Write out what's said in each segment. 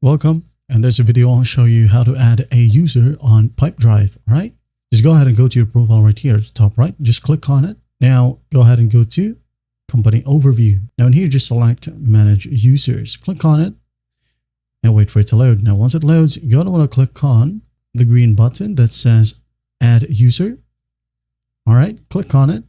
Welcome. In this video, I'll show you how to add a user on Pipedrive. All right. Just go ahead and go to your profile right here at the top right. Just click on it. Now go ahead and go to Company Overview. Now in here, just select Manage Users. Click on it and wait for it to load. Now once it loads, you're going to want to click on the green button that says Add User. All right. Click on it.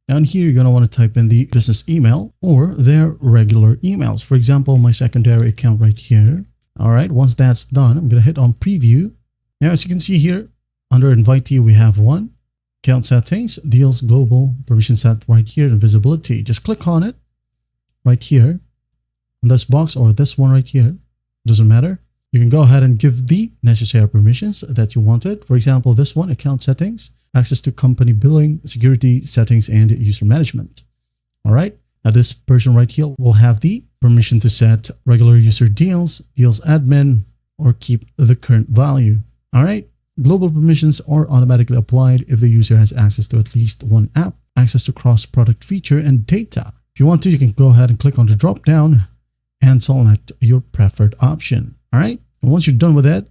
Now in here, you're going to want to type in the business email or their regular emails. For example, my secondary account right here. All right, once that's done, I'm going to hit on preview. Now, as you can see here, under invitee, we have one, account settings, deals, global, permission set right here, and visibility. Just click on it right here in this box or this one right here. Doesn't matter. You can go ahead and give the necessary permissions that you wanted. For example, this one, account settings, access to company billing, security settings, and user management. All right. Now this person right here will have the permission to set regular user deals admin, or keep the current value. All right. Global permissions are automatically applied if the user has access to at least one app, access to cross-product feature, and data. If you want to, you can go ahead and click on the drop down and select your preferred option. All right. And once you're done with that,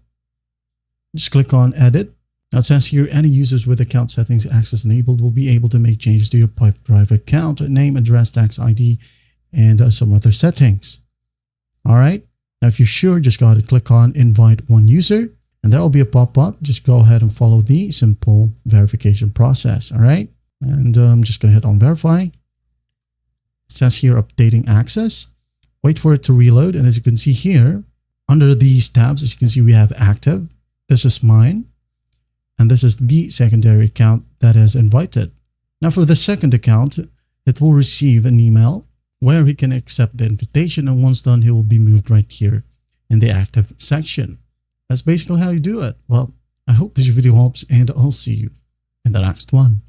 just click on edit. Now it says here, any users with account settings access enabled will be able to make changes to your Pipedrive account, name, address, tax ID, and some other settings. All right. Now, if you're sure, just go ahead and click on invite one user, and there will be a pop-up. Just go ahead and follow the simple verification process. All right. And I'm just going to hit on verify. It says here, updating access. Wait for it to reload. And as you can see here, under these tabs, as you can see, we have active. This is mine. And this is the secondary account that is invited. Now for the second account, it will receive an email where he can accept the invitation. And once done, he will be moved right here in the active section. That's basically how you do it. Well, I hope this video helps, and I'll see you in the next one.